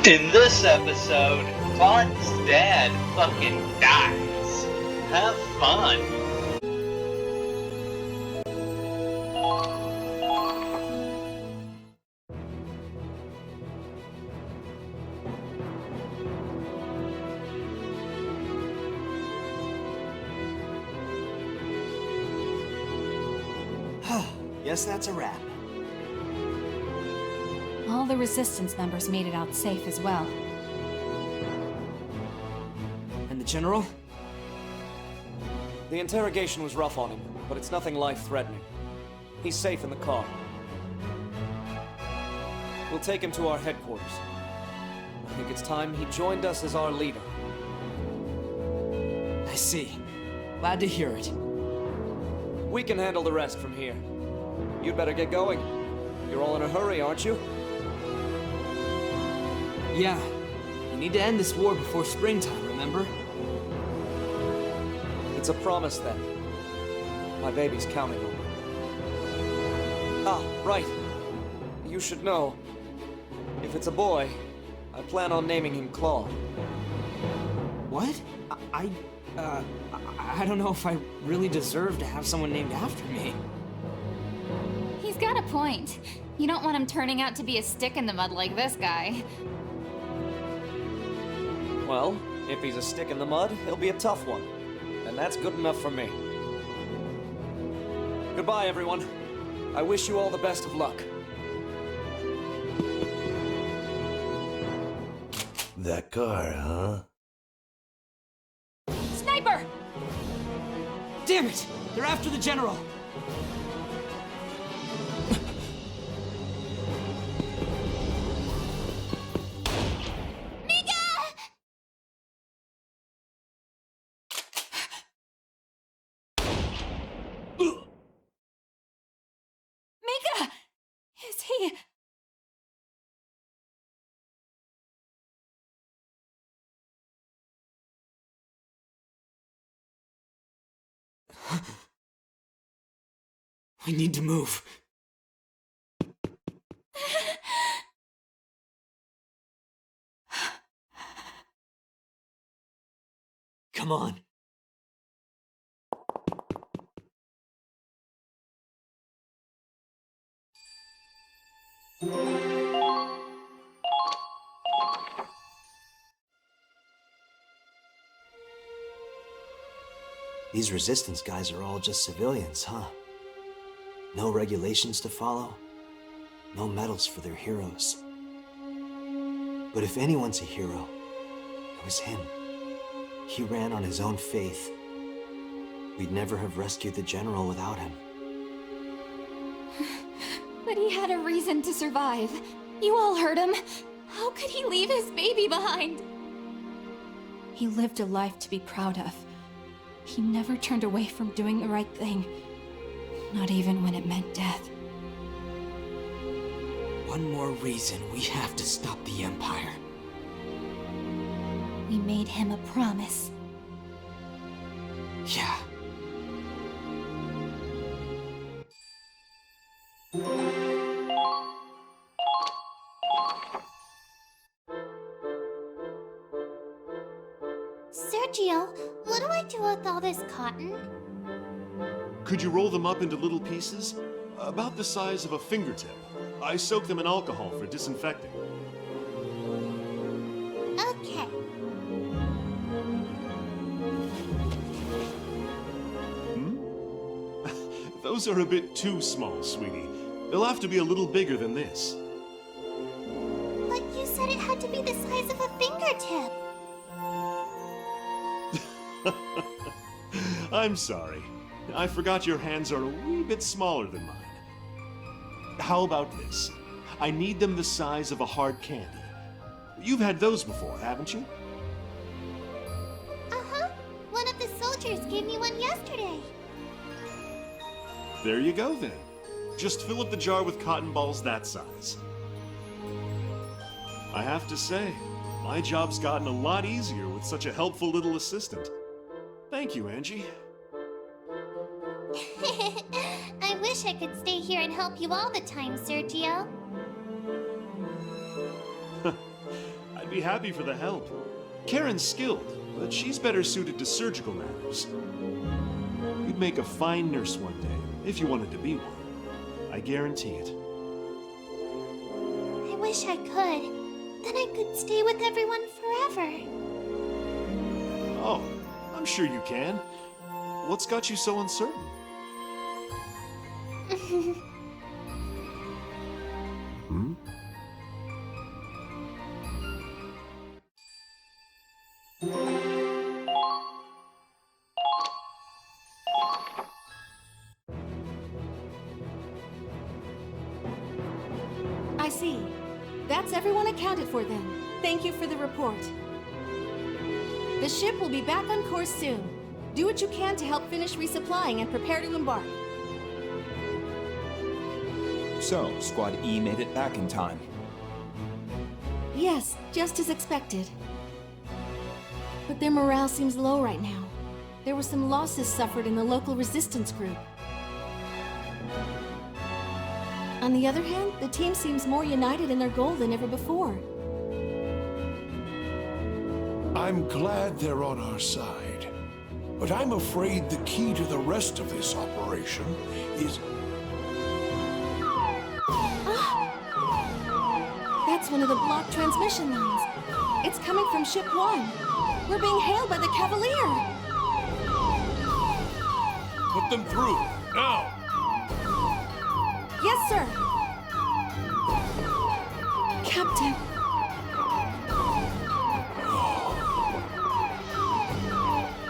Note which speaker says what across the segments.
Speaker 1: In this episode, Cotton's dad fucking dies. Have fun.
Speaker 2: Guess that's a wrap.
Speaker 3: All the Resistance members made it out safe as well.
Speaker 2: And the General? The interrogation was rough on him, but it's nothing life-threatening. He's safe in the car. We'll take him to our headquarters. I think it's time he joined us as our leader. I see. Glad to hear it. We can handle the rest from here. You'd better get going. You're all in a hurry, aren't you?
Speaker 4: Yeah. We need to end this war before springtime, remember?
Speaker 2: It's a promise, then. My baby's counting on me. Ah, right. You should know. If it's a boy, I plan on naming him Claude.
Speaker 4: What? I don't know if I really deserve to have someone named after me.
Speaker 3: He's got a point. You don't want him turning out to be a stick in the mud like this guy.
Speaker 2: Well, if he's a stick in the mud, he'll be a tough one. And that's good enough for me. Goodbye, everyone. I wish you all the best of luck.
Speaker 5: That car, huh?
Speaker 3: Sniper!
Speaker 4: Damn it! They're after the General!
Speaker 3: Mika! Is he...
Speaker 4: I need to move. Come on.
Speaker 6: These Resistance guys are all just civilians, huh? No regulations to follow, no medals for their heroes. But if anyone's a hero, it was him. He ran on his own faith. We'd never have rescued the General without him.
Speaker 3: But he had a reason to survive. You all heard him. How could he leave his baby behind? He lived a life to be proud of. He never turned away from doing the right thing. Not even when it meant death.
Speaker 4: One more reason we have to stop the Empire.
Speaker 3: We made him a promise.
Speaker 4: Yeah.
Speaker 7: Sergio, what do I do with all this cotton?
Speaker 8: Could you roll them up into little pieces? About the size of a fingertip. I soak them in alcohol for disinfecting.
Speaker 7: Okay.
Speaker 8: Those are a bit too small, sweetie. They'll have to be a little bigger than this.
Speaker 7: But you said it had to be the size of a fingertip.
Speaker 8: I'm sorry. I forgot your hands are a wee bit smaller than mine. How about this? I need them the size of a hard candy. You've had those before, haven't you?
Speaker 7: Uh-huh. One of the soldiers gave me one yesterday.
Speaker 8: There you go, then. Just fill up the jar with cotton balls that size. I have to say, my job's gotten a lot easier with such a helpful little assistant. Thank you, Angie.
Speaker 7: I wish I could stay here and help you all the time, Sergio.
Speaker 8: I'd be happy for the help. Karen's skilled, but she's better suited to surgical matters. You'd make a fine nurse one day, if you wanted to be one. I guarantee it.
Speaker 7: I wish I could. Then I could stay with everyone forever.
Speaker 8: Oh, I'm sure you can. What's got you so uncertain? Hmm?
Speaker 9: I see. That's everyone accounted for then. Thank you for the report. The ship will be back on course soon. Do what you can to help finish resupplying and prepare to embark.
Speaker 10: So, Squad E made it back in time.
Speaker 9: Yes, just as expected. But their morale seems low right now. There were some losses suffered in the local resistance group. On the other hand, the team seems more united in their goal than ever before.
Speaker 5: I'm glad they're on our side. But I'm afraid the key to the rest of this operation is...
Speaker 9: That's one of the blocked transmission lines. It's coming from Ship 1. We're being hailed by the Cavalier.
Speaker 5: Put them through, now!
Speaker 9: Yes, sir. Captain.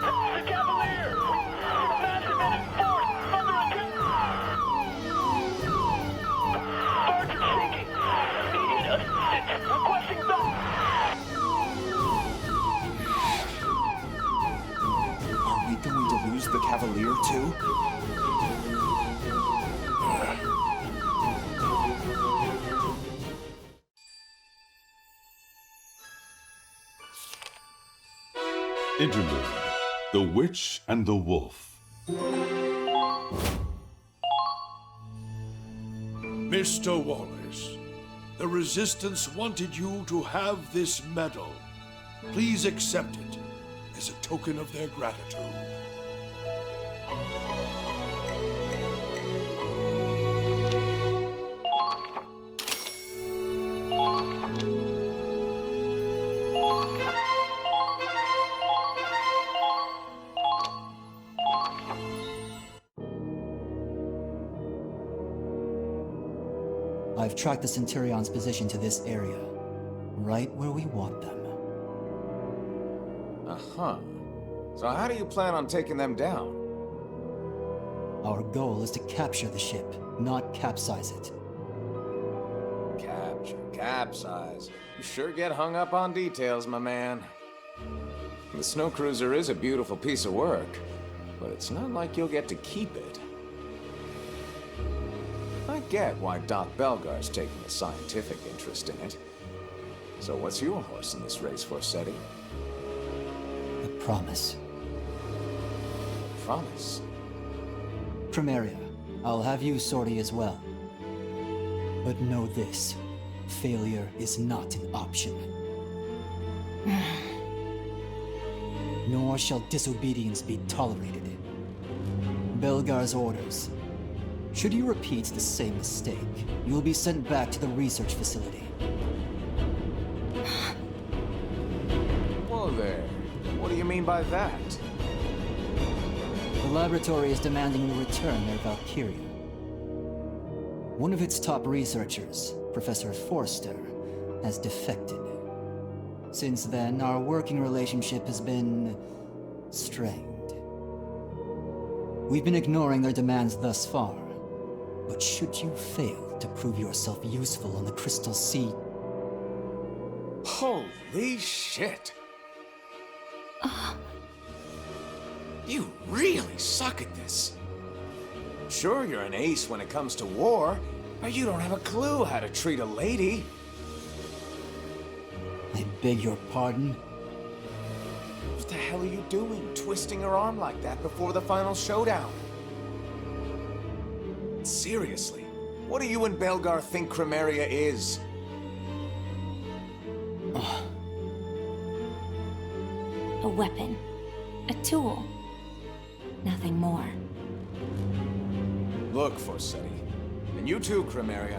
Speaker 11: The Cavalier! Massive enemy force under attack! Barge is sinking! Immediate assistance! Requesting back!
Speaker 10: Are we going to lose the Cavalier too?
Speaker 12: Interlude: The Witch and the Wolf.
Speaker 5: Mr. Wallace, the Resistance wanted you to have this medal. Please accept it as a token of their gratitude.
Speaker 13: I've tracked the Centurion's position to this area, right where we want them.
Speaker 10: Uh-huh. So how do you plan on taking them down?
Speaker 13: Our goal is to capture the ship, not capsize it.
Speaker 10: Capsize. You sure get hung up on details, my man. The snow cruiser is a beautiful piece of work, but it's not like you'll get to keep it. I get why Doc Belgar's taking a scientific interest in it. So what's your horse in this race, Forseti?
Speaker 13: The promise.
Speaker 10: Promise?
Speaker 13: Primaria, I'll have you sortie as well. But know this, failure is not an option. Nor shall disobedience be tolerated. Belgar's orders. Should you repeat the same mistake, you will be sent back to the research facility.
Speaker 10: Whoa there. What do you mean by that?
Speaker 13: The laboratory is demanding we return their Valkyria. One of its top researchers, Professor Forster, has defected. Since then, our working relationship has been strained. We've been ignoring their demands thus far, but should you fail to prove yourself useful on the Crystal Sea...
Speaker 10: Holy shit! You really suck at this. Sure, you're an ace when it comes to war, but you don't have a clue how to treat a lady.
Speaker 13: I beg your pardon?
Speaker 10: What the hell are you doing, twisting her arm like that before the final showdown? Seriously, what do you and Belgar think Primaria is?
Speaker 9: A weapon. A tool. Nothing more.
Speaker 10: Look, Forsetti. And you too, Chromaria.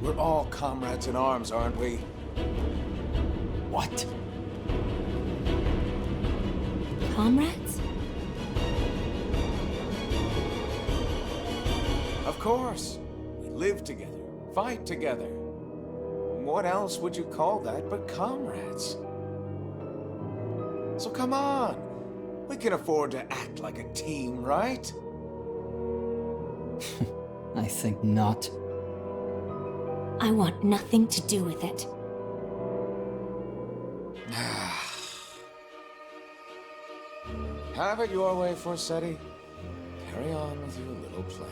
Speaker 10: We're all comrades in arms, aren't we?
Speaker 13: What?
Speaker 9: Comrades?
Speaker 10: Of course. We live together, fight together. What else would you call that but comrades? So come on. We can afford to act like a team, right?
Speaker 13: I think not.
Speaker 9: I want nothing to do with it.
Speaker 10: Have it your way, Forsetti. Carry on with your little plan.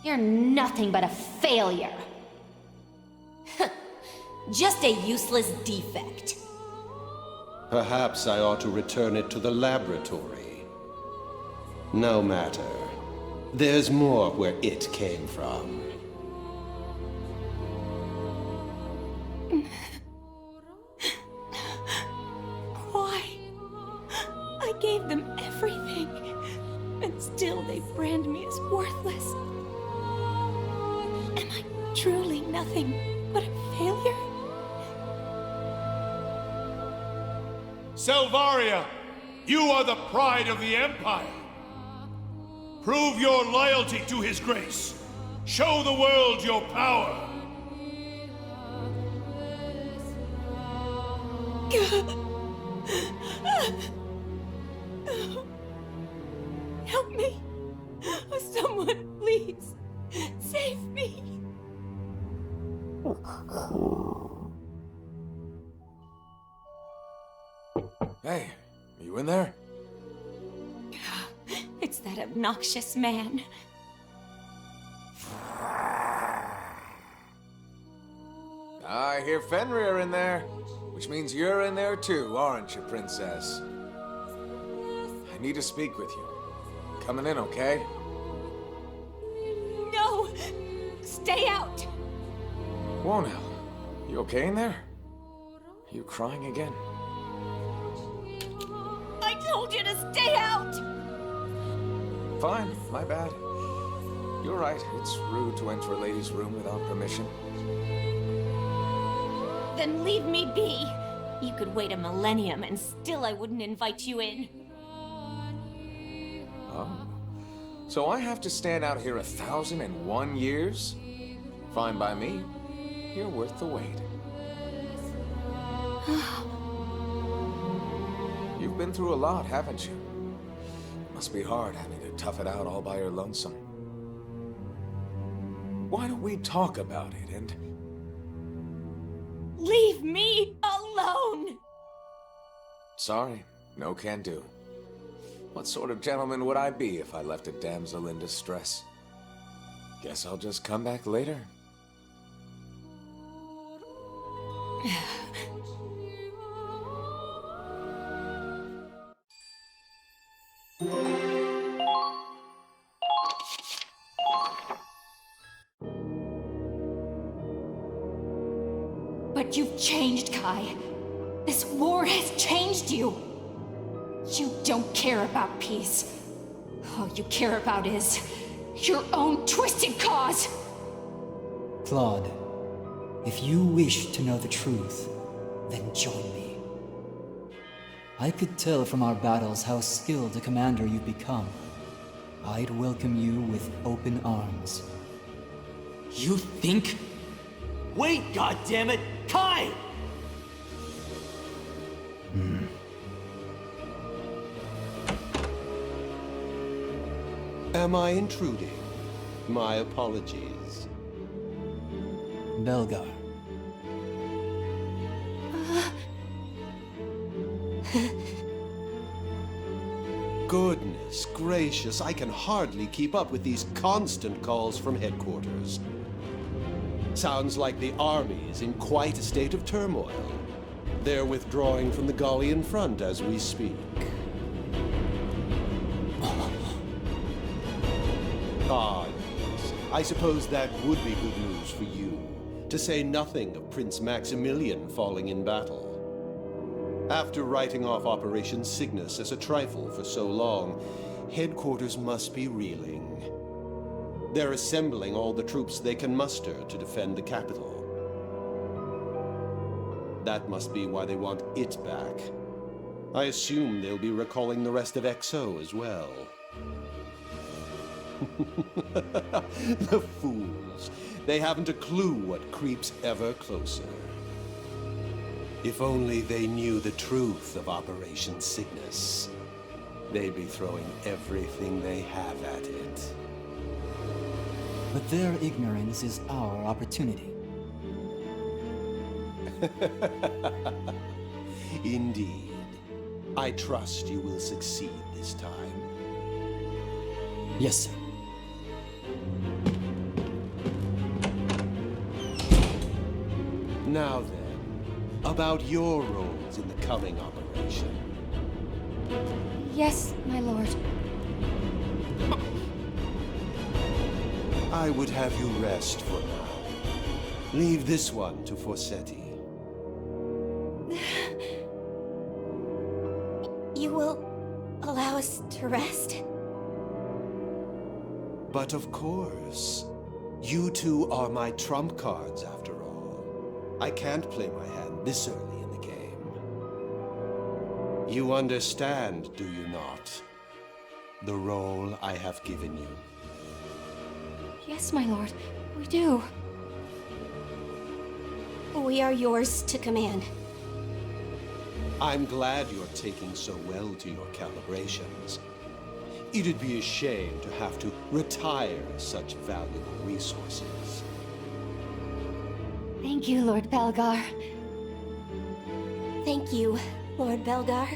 Speaker 9: You're nothing but a failure. Just a useless defect.
Speaker 14: Perhaps I ought to return it to the laboratory. No matter. There's more where it came from.
Speaker 9: Why? I gave them everything, and still they brand me as worthless. Am I truly nothing but a failure?
Speaker 5: Selvaria, you are the pride of the Empire. Prove your loyalty to His grace. Show the world your power.
Speaker 9: Help me! Someone, please! Save me!
Speaker 10: Hey, are you in there?
Speaker 9: It's that obnoxious man.
Speaker 10: I hear Fenrir in there, which means you're in there too, aren't you, Princess? I need to speak with you. Coming in, okay?
Speaker 9: No! Stay out!
Speaker 10: Whoa now. You okay in there? Are you crying again?
Speaker 9: I told you to stay out!
Speaker 10: Fine, my bad. You're right, it's rude to enter a lady's room without permission.
Speaker 9: Then leave me be. You could wait a millennium and still I wouldn't invite you in.
Speaker 10: Oh. So I have to stand out here 1,001 years? Fine by me. You're worth the wait. You've been through a lot, haven't you? Must be hard having to tough it out all by your lonesome. Why don't we talk about it and...
Speaker 9: Leave me alone!
Speaker 10: Sorry, no can do. What sort of gentleman would I be if I left a damsel in distress? Guess I'll just come back later.
Speaker 3: But you've changed, Kai. This war has changed you. You don't care about peace. All you care about is your own twisted cause.
Speaker 13: Claude, if you wish to know the truth, then join me. I could tell from our battles how skilled a commander you've become. I'd welcome you with open arms.
Speaker 2: You think? Wait, goddammit! Kai!
Speaker 14: Am I intruding? My apologies.
Speaker 13: Belgar.
Speaker 14: Goodness gracious, I can hardly keep up with these constant calls from headquarters. Sounds like the army's in quite a state of turmoil. They're withdrawing from the Gallian front as we speak. Ah, yes. I suppose that would be good news for you, to say nothing of Prince Maximilian falling in battle. After writing off Operation Cygnus as a trifle for so long, headquarters must be reeling. They're assembling all the troops they can muster to defend the capital. That must be why they want it back. I assume they'll be recalling the rest of XO as well. The fools. They haven't a clue what creeps ever closer. If only they knew the truth of Operation Cygnus, they'd be throwing everything they have at it.
Speaker 13: But their ignorance is our opportunity.
Speaker 14: Indeed. I trust you will succeed this time.
Speaker 13: Yes, sir.
Speaker 14: Now then, about your roles in the coming operation.
Speaker 3: Yes, my lord.
Speaker 14: I would have you rest for now. Leave this one to Forsetti.
Speaker 7: You will allow us to rest?
Speaker 14: But of course. You two are my trump cards, after all. I can't play my hand this early in the game. You understand, do you not? The role I have given you.
Speaker 3: Yes, my lord. We do.
Speaker 7: We are yours to command.
Speaker 14: I'm glad you're taking so well to your calibrations. It'd be a shame to have to retire such valuable resources.
Speaker 3: Thank you, Lord Belgar.
Speaker 7: Thank you, Lord Belgar.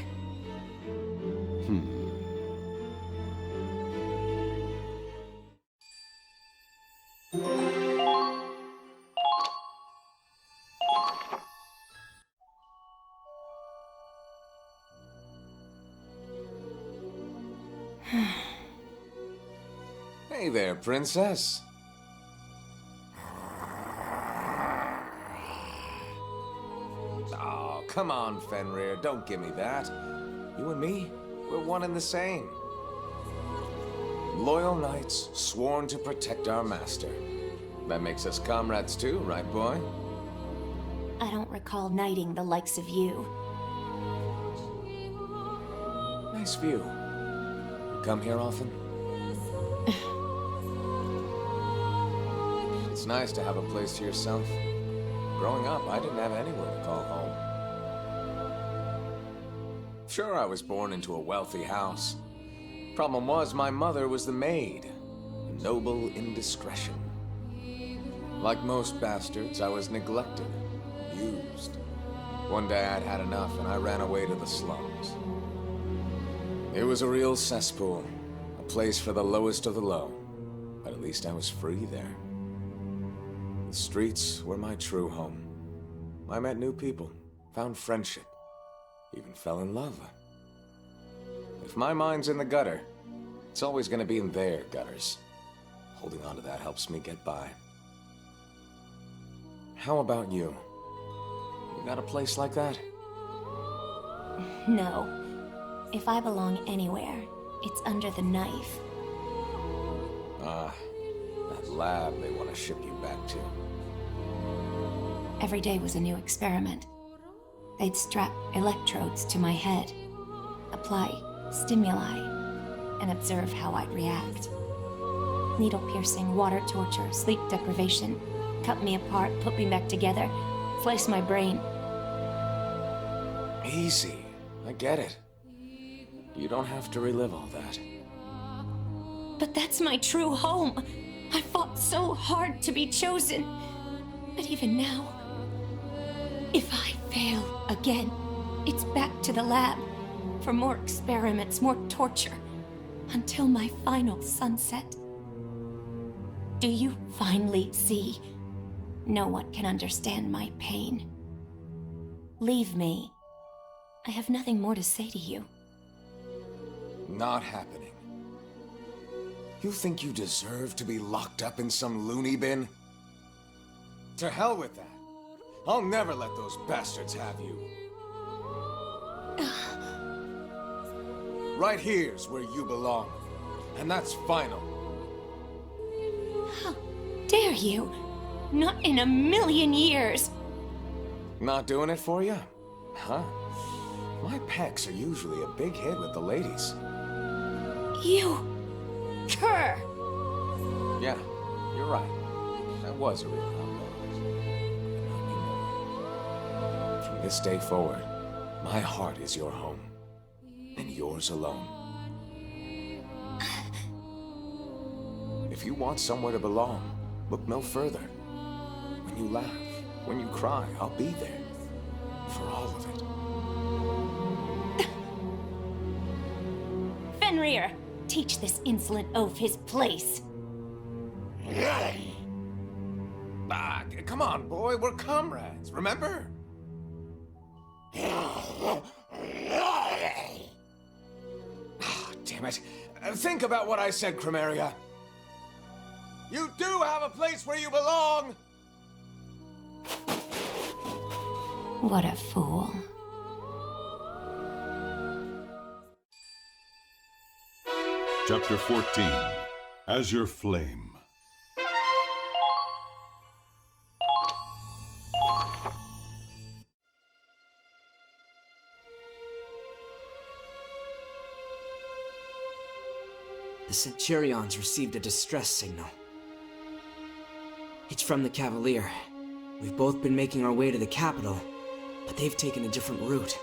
Speaker 10: Hey there, princess. Oh, come on, Fenrir. Don't give me that. You and me, we're one and the same. Loyal knights, sworn to protect our master. That makes us comrades too, right, boy?
Speaker 7: I don't recall knighting the likes of you.
Speaker 10: Nice view. You come here often? It's nice to have a place to yourself. Growing up, I didn't have anywhere to call home. Sure, I was born into a wealthy house. Problem was, my mother was the maid. A noble indiscretion. Like most bastards, I was neglected, abused. One day I'd had enough and I ran away to the slums. It was a real cesspool, a place for the lowest of the low. But at least I was free there. The streets were my true home. I met new people, found friendship, even fell in love. If my mind's in the gutter, it's always going to be in their gutters. Holding on to that helps me get by. How about you? You got a place like that?
Speaker 7: No. If I belong anywhere, it's under the knife.
Speaker 10: Ah, that lab they want to ship you back to.
Speaker 3: Every day was a new experiment. They'd strap electrodes to my head, apply stimuli, and observe how I'd react. Needle piercing, water torture, sleep deprivation, cut me apart, put me back together, slice my brain.
Speaker 10: Easy. I get it. You don't have to relive all that.
Speaker 3: But that's my true home. I fought so hard to be chosen. But even now, if I fail again, it's back to the lab for more experiments, more torture, until my final sunset. Do you finally see?
Speaker 15: No one can understand my pain. Leave me. I have nothing more to say to you.
Speaker 10: Not happening. You think you deserve to be locked up in some loony bin? To hell with that. I'll never let those bastards have you. Right here's where you belong. And that's final.
Speaker 15: How dare you? Not in a million years!
Speaker 10: Not doing it for you? Huh? My pecs are usually a big hit with the ladies.
Speaker 15: You... cur!
Speaker 10: Yeah, you're right. That was a real outlaw. But not anymore. From this day forward, my heart is your home. And yours alone. If you want somewhere to belong, look no further. When you laugh, when you cry, I'll be there. For all of it.
Speaker 15: Fenrir! Teach this insolent oaf his place.
Speaker 10: Ah, come on, boy. We're comrades, remember? Damn it. Think about what I said, Chromaria. You do have a place where you belong!
Speaker 15: What a fool.
Speaker 12: Chapter 14, Azure Flame.
Speaker 4: The Centurions received a distress signal. It's from the Cavalier. We've both been making our way to the capital, but they've taken a different route.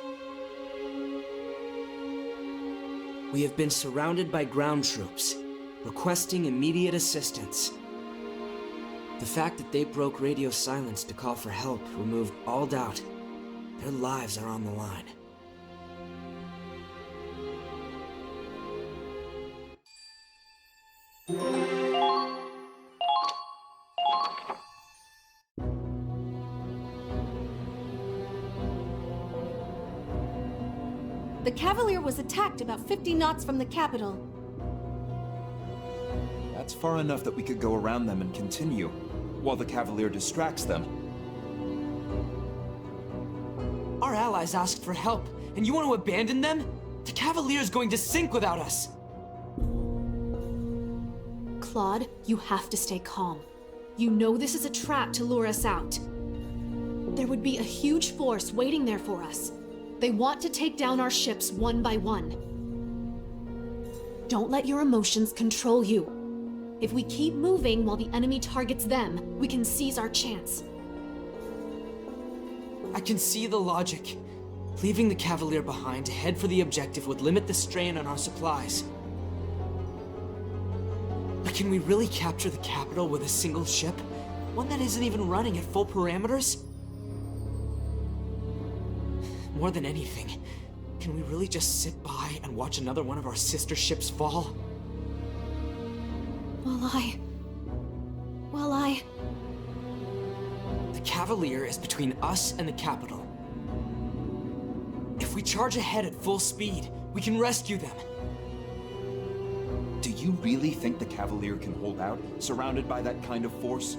Speaker 4: We have been surrounded by ground troops, requesting immediate assistance. The fact that they broke radio silence to call for help removed all doubt. Their lives are on the line.
Speaker 9: The Cavalier was attacked about 50 knots from the capital.
Speaker 16: That's far enough that we could go around them and continue, while the Cavalier distracts them.
Speaker 4: Our allies asked for help, and you want to abandon them? The Cavalier's going to sink without us!
Speaker 17: Claude, you have to stay calm. You know this is a trap to lure us out. There would be a huge force waiting there for us. They want to take down our ships one by one. Don't let your emotions control you. If we keep moving while the enemy targets them, we can seize our chance.
Speaker 4: I can see the logic. Leaving the Cavalier behind to head for the objective would limit the strain on our supplies. But can we really capture the capital with a single ship? One that isn't even running at full parameters? More than anything, can we really just sit by and watch another one of our sister ships fall? The Cavalier is between us and the capital. If we charge ahead at full speed, we can rescue them.
Speaker 16: Do you really think the Cavalier can hold out, surrounded by that kind of force?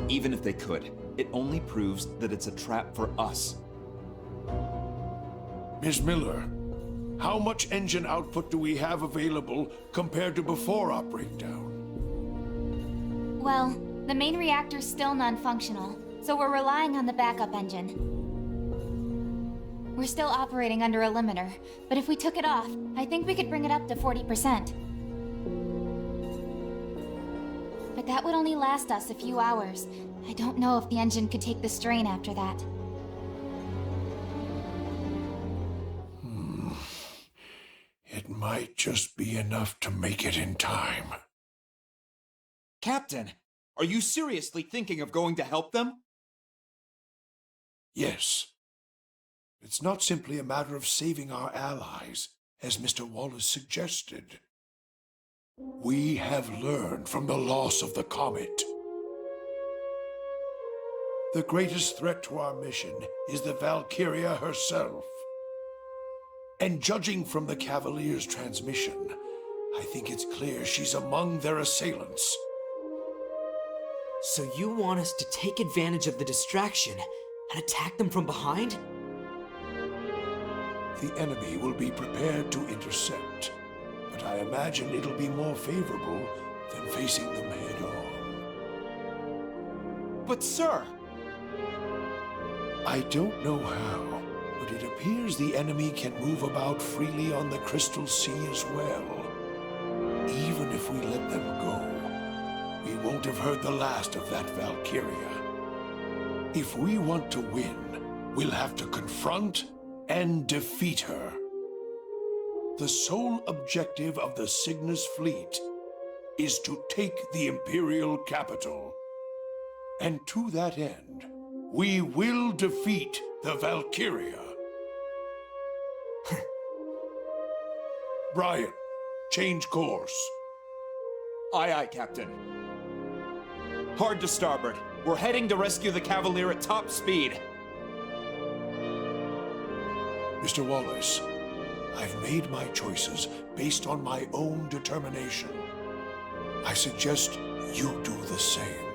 Speaker 16: Even if they could, it only proves that it's a trap for us.
Speaker 5: Ms. Miller, how much engine output do we have available compared to before our breakdown?
Speaker 3: Well, the main reactor's still non-functional, so we're relying on the backup engine. We're still operating under a limiter, but if we took it off, I think we could bring it up to 40%. But that would only last us a few hours. I don't know if the engine could take the strain after that.
Speaker 5: It might just be enough to make it in time.
Speaker 16: Captain, are you seriously thinking of going to help them?
Speaker 5: Yes. It's not simply a matter of saving our allies, as Mr. Wallace suggested. We have learned from the loss of the comet. The greatest threat to our mission is the Valkyria herself. And judging from the Cavalier's transmission, I think it's clear she's among their assailants.
Speaker 4: So you want us to take advantage of the distraction and attack them from behind?
Speaker 5: The enemy will be prepared to intercept, but I imagine it'll be more favorable than facing them head-on.
Speaker 16: But sir!
Speaker 5: I don't know how, but it appears the enemy can move about freely on the Crystal Sea as well. Even if we let them go, we won't have heard the last of that Valkyria. If we want to win, we'll have to confront and defeat her. The sole objective of the Cygnus fleet is to take the Imperial capital. And to that end, we will defeat the Valkyria. Brian, change course.
Speaker 16: Aye, aye, Captain. Hard to starboard. We're heading to rescue the Cavalier at top speed.
Speaker 5: Mr. Wallace, I've made my choices based on my own determination. I suggest you do the same.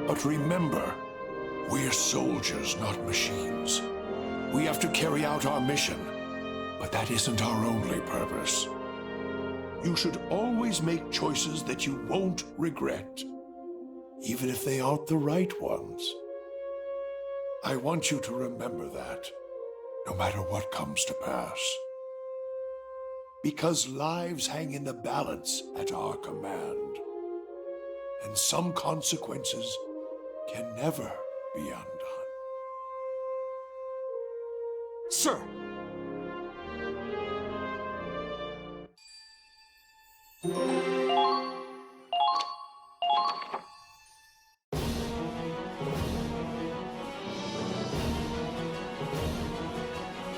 Speaker 5: But remember, we're soldiers, not machines. We have to carry out our mission, but that isn't our only purpose. You should always make choices that you won't regret, even if they aren't the right ones. I want you to remember that, no matter what comes to pass. Because lives hang in the balance at our command, and some consequences can never be undone.
Speaker 16: Sir!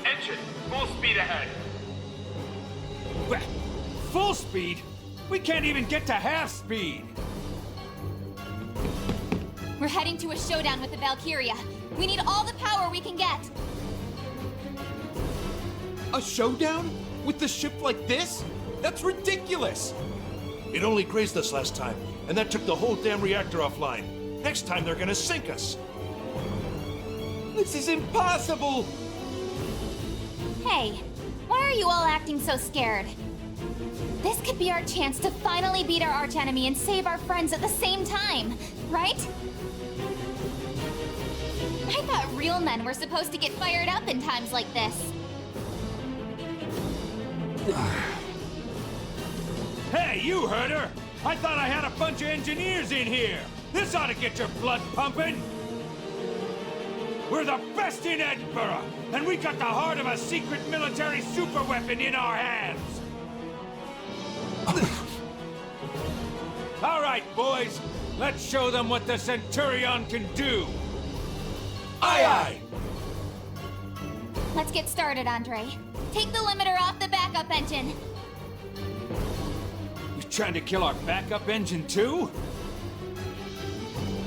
Speaker 11: Engine, full speed ahead.
Speaker 18: Full speed? We can't even get to half speed!
Speaker 3: We're heading to a showdown with the Valkyria. We need all the power we can get.
Speaker 16: A showdown? With the ship like this? That's ridiculous!
Speaker 5: It only grazed us last time, and that took the whole damn reactor offline. Next time they're gonna sink us.
Speaker 16: This is impossible!
Speaker 3: Hey, why are you all acting so scared? This could be our chance to finally beat our archenemy and save our friends at the same time, right? I thought real men were supposed to get fired up in times like this.
Speaker 18: Hey, you heard her! I thought I had a bunch of engineers in here! This ought to get your blood pumping! We're the best in Edinburgh, and we got the heart of a secret military superweapon in our hands! All right, boys, let's show them what the Centurion can do! Aye, aye!
Speaker 3: Let's get started, Andre. Take the limiter off the backup engine.
Speaker 18: You trying to kill our backup engine too?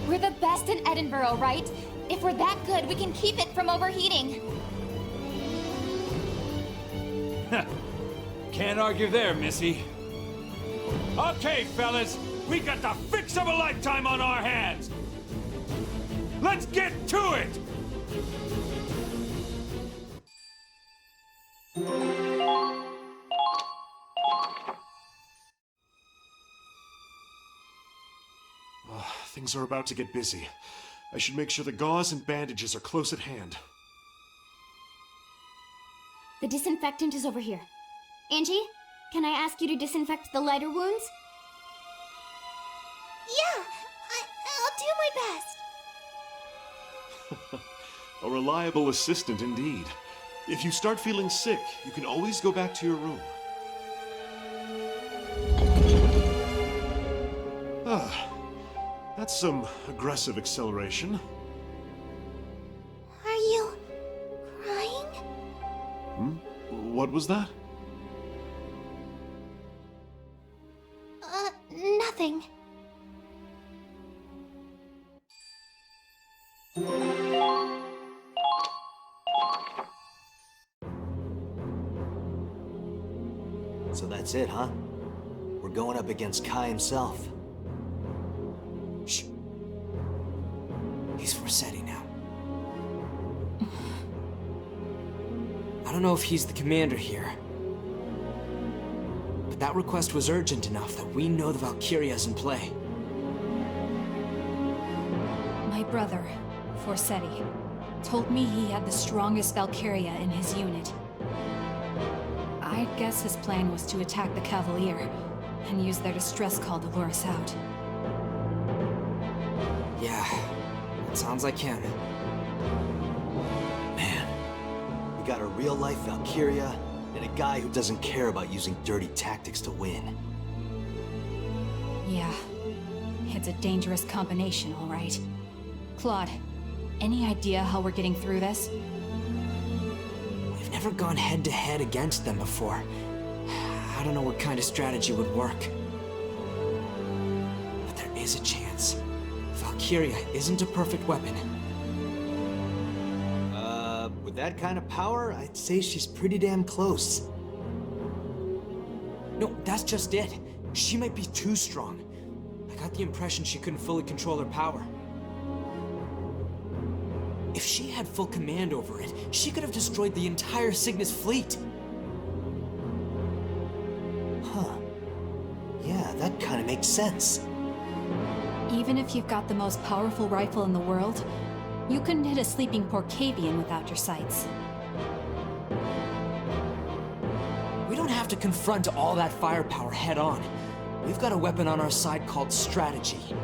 Speaker 3: We're the best in Edinburgh, right? If we're that good, we can keep it from overheating.
Speaker 18: Can't argue there, Missy. Okay, fellas, we got the fix of a lifetime on our hands. Let's get to it!
Speaker 8: Things are about to get busy. I should make sure the gauze and bandages are close at hand.
Speaker 3: The disinfectant is over here. Angie, can I ask you to disinfect the lighter wounds?
Speaker 7: Yeah, I'll do my best.
Speaker 8: A reliable assistant indeed. If you start feeling sick, you can always go back to your room. That's some aggressive acceleration.
Speaker 7: Are you crying?
Speaker 8: What was that?
Speaker 7: Nothing.
Speaker 6: that's it, huh? We're going up against Kai himself.
Speaker 4: Shh. He's Forseti now. I don't know if he's the commander here. But that request was urgent enough that we know the Valkyria's in play.
Speaker 3: My brother, Forseti, told me he had the strongest Valkyria in his unit. I guess his plan was to attack the Cavalier and use their distress call to lure us out.
Speaker 4: Yeah, it sounds like him.
Speaker 6: Man, we got a real-life Valkyria and a guy who doesn't care about using dirty tactics to win.
Speaker 3: Yeah, it's a dangerous combination, all right. Claude, any idea how we're getting through this?
Speaker 4: We've never gone head-to-head against them before. I don't know what kind of strategy would work. But there is a chance. Valkyria isn't a perfect weapon.
Speaker 6: With that kind of power, I'd say she's pretty damn close.
Speaker 4: No, that's just it. She might be too strong. I got the impression she couldn't fully control her power. If she had full command over it, she could have destroyed the entire Cygnus fleet.
Speaker 6: Huh. Yeah, that kind of makes sense.
Speaker 3: Even if you've got the most powerful rifle in the world, you couldn't hit a sleeping Porcavian without your sights.
Speaker 4: We don't have to confront all that firepower head-on. We've got a weapon on our side called strategy.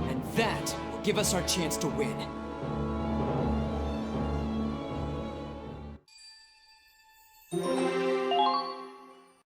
Speaker 4: And that will give us our chance to win.